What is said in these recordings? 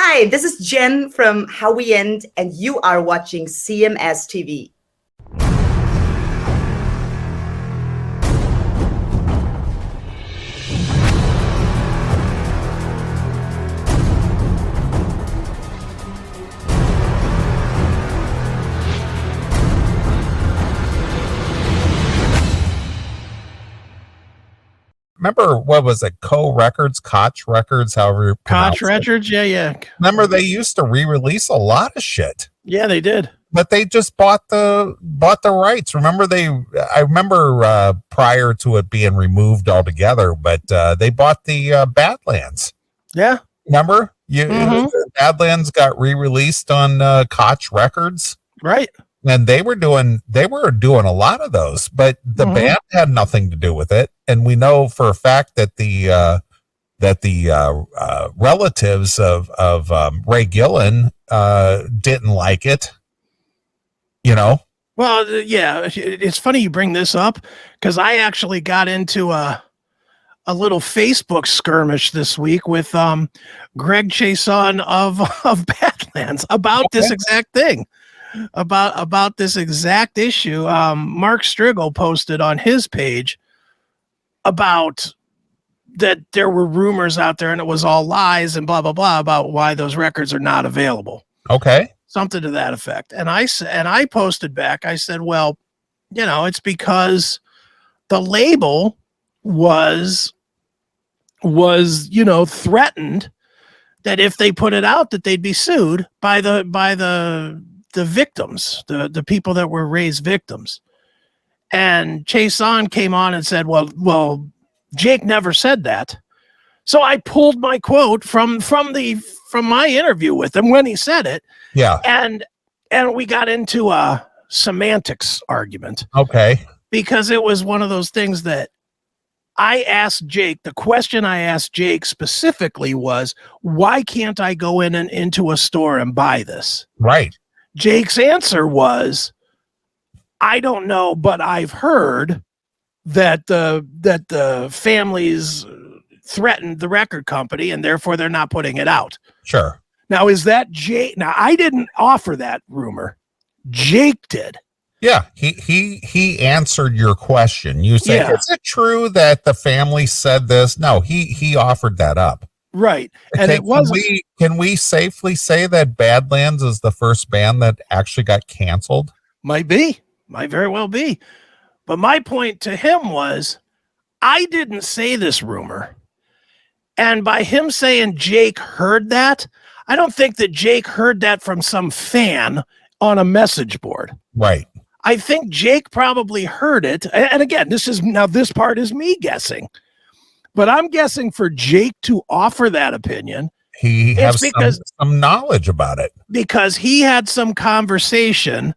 Hi, this is Jen from How We End, and you are watching CMS TV. Remember, what was it? Koch Records, however you pronounce Koch Records, yeah. Remember, they used to re-release a lot of shit. Yeah, they did. But they just bought the rights. Remember, I remember prior to it being removed altogether, but they bought the Badlands. Yeah. Remember? Badlands got re-released on Koch Records. Right. And they were doing a lot of those, but the band had nothing to do with it. And we know for a fact that the relatives of Ray Gillen didn't like it. You know. Well, yeah, it's funny you bring this up because I actually got into a little Facebook skirmish this week with Greg Chason of Badlands about this exact thing. About this exact issue. Mark Striegel posted on his page about that there were rumors out there and it was all lies and blah blah blah about why those records are not available. Okay. Something to that effect. And I posted back, I said, well, it's because the label was threatened that if they put it out that they'd be sued by the victims, the people that were Ray's victims. And Chason came on and said, well, Jake never said that. So I pulled my quote from my interview with him when he said it. Yeah. And we got into a semantics argument. Okay. Because it was one of those things that I asked Jake, the question I asked Jake specifically was, why can't I go into a store and buy this? Right. Jake's answer was, I don't know, but I've heard that the families threatened the record company and therefore they're not putting it out. Sure. Now, is that Jake? Now, I didn't offer that rumor. Jake did. Yeah, he answered your question. You said, is it true that the family said this? No, he offered that up. Right. And it was. Can we safely say that Badlands is the first band that actually got canceled? Might very well be. But my point to him was, I didn't say this rumor. And by him saying Jake heard that, I don't think that Jake heard that from some fan on a message board. Right. I think Jake probably heard it. And again, this part is me guessing. But I'm guessing for Jake to offer that opinion, he has some knowledge about it. Because he had some conversation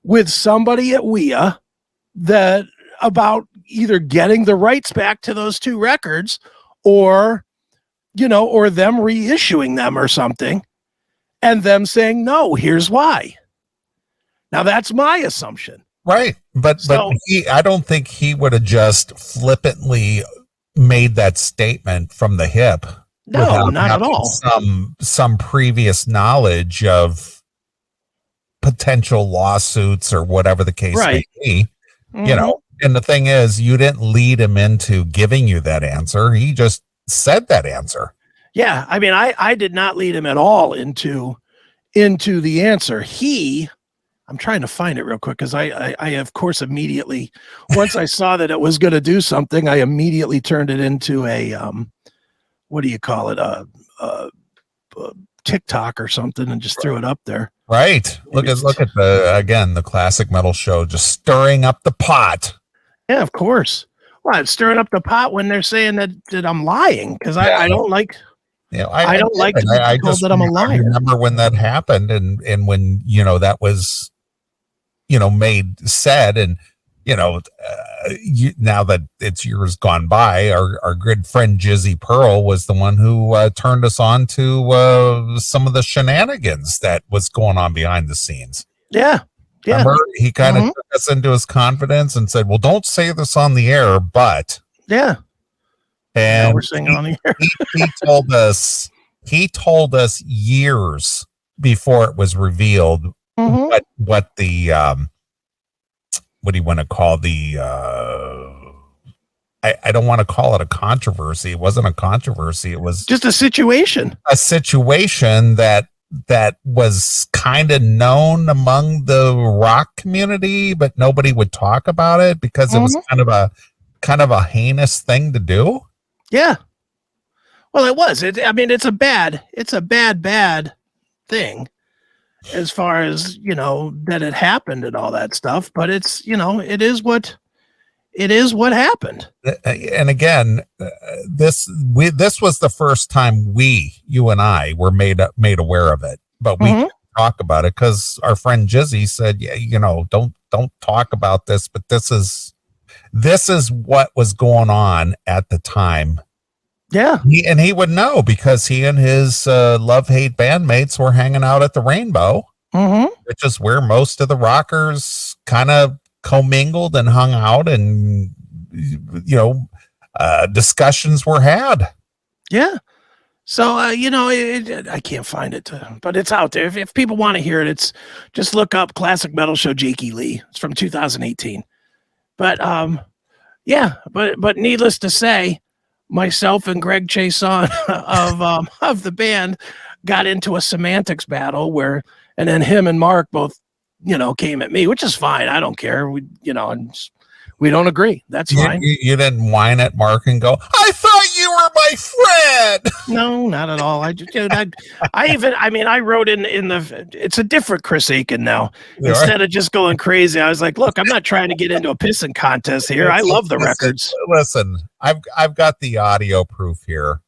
with somebody at WIA that about either getting the rights back to those two records or them reissuing them or something and them saying, no, here's why. Now that's my assumption. Right. But I don't think he would have just flippantly made that statement from the hip. No, not at all. Some previous knowledge of potential lawsuits or whatever the case may be. And the thing is, you didn't lead him into giving you that answer. He just said that answer. Yeah. I mean, I did not lead him at all into the answer. I'm trying to find it real quick because I of course immediately, once I saw that it was going to do something, I immediately turned it into a what do you call it, a TikTok or something, and just threw it up there. Right. Look at the classic metal show just stirring up the pot. Yeah, of course. Well, it's stirring up the pot when they're saying that I'm lying because I don't like. I don't like to be told that I'm a liar. I remember when that happened and when that was said and now that it's years gone by, our good friend Jizzy Pearl was the one who turned us on to some of the shenanigans that was going on behind the scenes. Yeah. Remember, he kind of took us into his confidence and said, well, don't say this on the air, but. Yeah. And we're saying on the air. he told us he told us years before it was revealed what the what do you want to call the I don't want to call it a controversy. It wasn't a controversy. It was just a situation. A situation that was kind of known among the rock community, but nobody would talk about it because it was kind of a heinous thing to do. Yeah. Well, it was. I mean, it's a bad thing as far as, you know, that it happened and all that stuff. But it's, you know, it is what happened. And again, this was the first time you and I were made aware of it, but we didn't talk about it because our friend Jizzy said, yeah, you know, don't talk about this, but this is what was going on at the time. Yeah. He would know because he and his love-hate bandmates were hanging out at the Rainbow, which is where most of the rockers kind of commingled and hung out, and you know, discussions were had. Yeah. So you know, I can't find it, but it's out there. If people want to hear it, it's just look up Classic Metal Show Jakey Lee. It's from 2018. But yeah, but needless to say, myself and Greg Chason of the band got into a semantics battle and then him and Mark both, you know, came at me, which is fine. I don't care. We don't agree. That's fine. You didn't whine at Mark and go, I thought you were my friend. No, not at all. I wrote in it's a different Chris Akin now. Instead of just going crazy, I was like, look, I'm not trying to get into a pissing contest here. I love the records. Listen, I've got the audio proof here.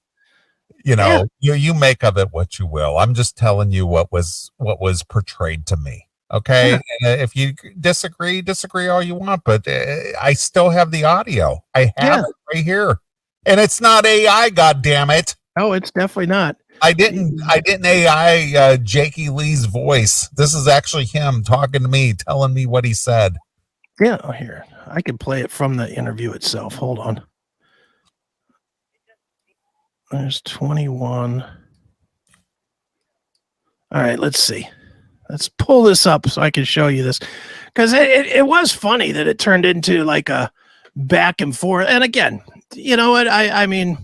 You know, you make of it what you will. I'm just telling you what was portrayed to me. Okay. And if you disagree all you want, but I still have the audio. I have it right here, and it's not AI. God damn it! Oh, it's definitely not. I didn't AI Jakey Lee's voice. This is actually him talking to me, telling me what he said. Yeah. Oh, here, I can play it from the interview itself. Hold on. There's 21. All right. Let's see. Let's pull this up so I can show you this, because it was funny that it turned into like a back and forth. And again, you know what? I mean,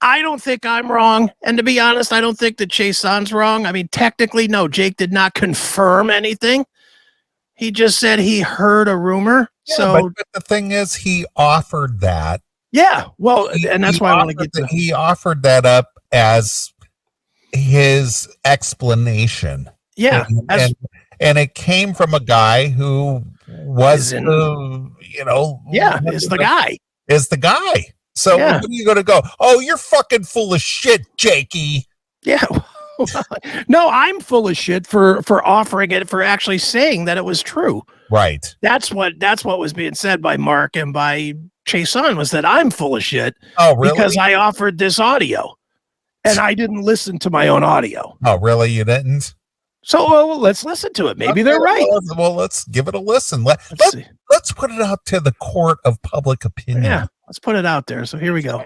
I don't think I'm wrong. And to be honest, I don't think that Chason's wrong. I mean, technically, no, Jake did not confirm anything. He just said he heard a rumor. Yeah, so but the thing is, he offered that. Yeah. Well, and that's why I want to get to. He offered that up as his explanation. Yeah, and it came from a guy who was is the guy. Is the guy. So when are you going to go, oh, you're fucking full of shit, Jakey? Yeah. No, I'm full of shit for offering it, for actually saying that it was true. Right. That's what was being said by Mark and by Chason, was that I'm full of shit. Oh, really? Because I offered this audio and I didn't listen to my own audio. Oh, really? You didn't? So let's listen to it. Maybe they're right. Well, let's give it a listen. Let's put it out to the court of public opinion. Yeah, let's put it out there. So here we go.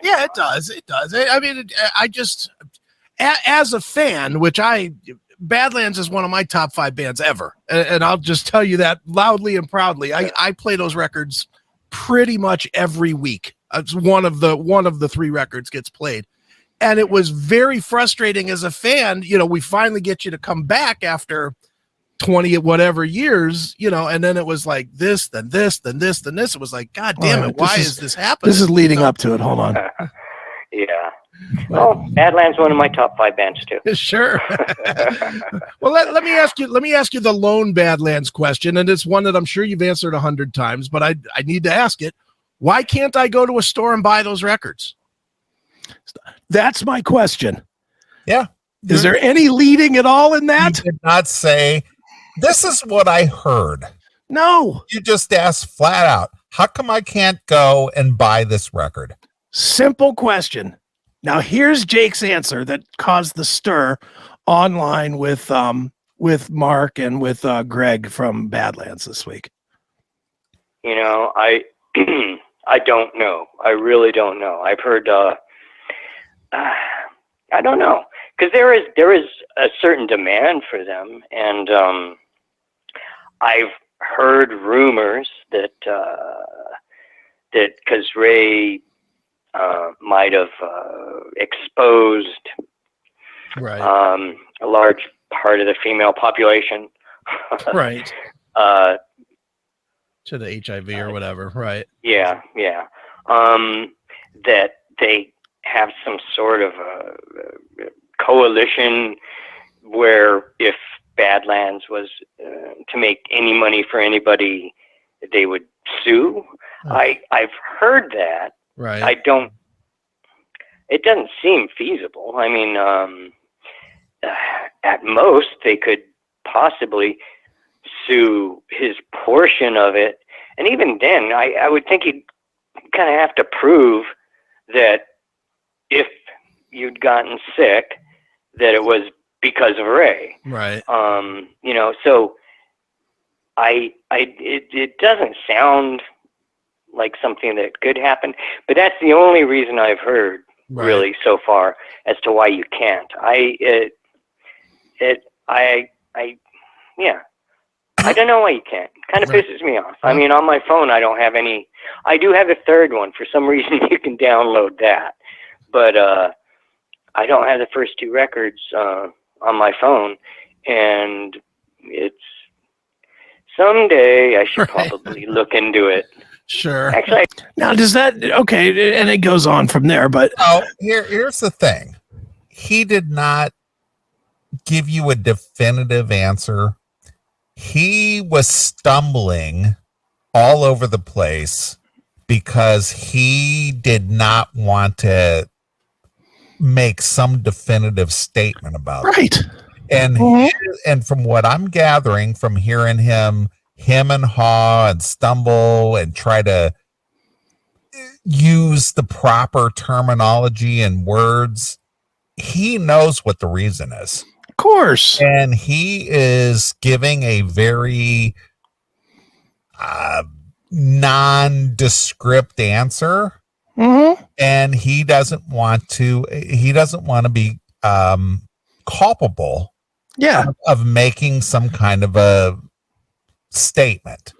Yeah, it does. It does. I mean, I just, as a fan, Badlands is one of my top 5 bands ever. And I'll just tell you that loudly and proudly. I play those records pretty much every week. It's one of the 3 records gets played. And it was very frustrating as a fan. You know, we finally get you to come back after 20 whatever years, you know, and then it was like this, then this, then this, then this. It was like, God damn it, why is this happening? This is leading up to it. Hold on. Yeah. Well, Badlands one of my top 5 bands too. Sure. Well, let me ask you the lone Badlands question, and it's one that I'm sure you've answered 100 times, but I need to ask it. Why can't I go to a store and buy those records? That's my question. Yeah. Is there any leading at all in that? You did not say, this is what I heard. No. You just asked flat out, how come I can't go and buy this record? Simple question. Now here's Jake's answer that caused the stir online with Mark and with Greg from Badlands this week. You know, I don't know. I really don't know. I've heard I don't know, because there is a certain demand for them, and I've heard rumors that because Ray might have exposed right, a large part of the female population, right, uh, to the HIV or whatever, right? yeah, that they have some sort of a coalition where if Badlands was to make any money for anybody, they would sue. I've heard that. Right. It doesn't seem feasible. I mean, at most they could possibly sue his portion of it, and even then, I would think he'd kind of have to prove that if you'd gotten sick, that it was because of Ray. Right. So it doesn't sound like something that could happen, but that's the only reason I've heard really so far as to why you can't. I don't know why you can't. It kind of pisses me off. I mean, on my phone, I don't have any. I do have a third one. For some reason, you can download that, but I don't have the first two records on my phone, and it's someday I should probably look into it. Sure. Actually, now does that okay? And it goes on from there, but here's the thing: he did not give you a definitive answer. He was stumbling all over the place because he did not want to make some definitive statement about it. And from what I'm gathering from hearing him and haw and stumble and try to use the proper terminology and words, he knows what the reason is. Of course. And he is giving a very nondescript answer. And he doesn't want to be culpable of making some kind of a statement.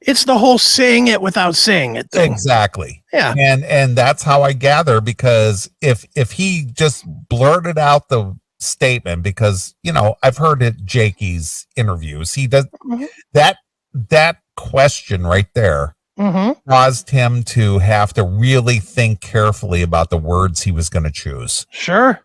It's the whole saying it without saying it thing. Exactly. Yeah. And that's how I gather, because if he just blurted out the statement, because I've heard it Jakey's interviews, he does that question right there caused him to have to really think carefully about the words he was going to choose. Sure.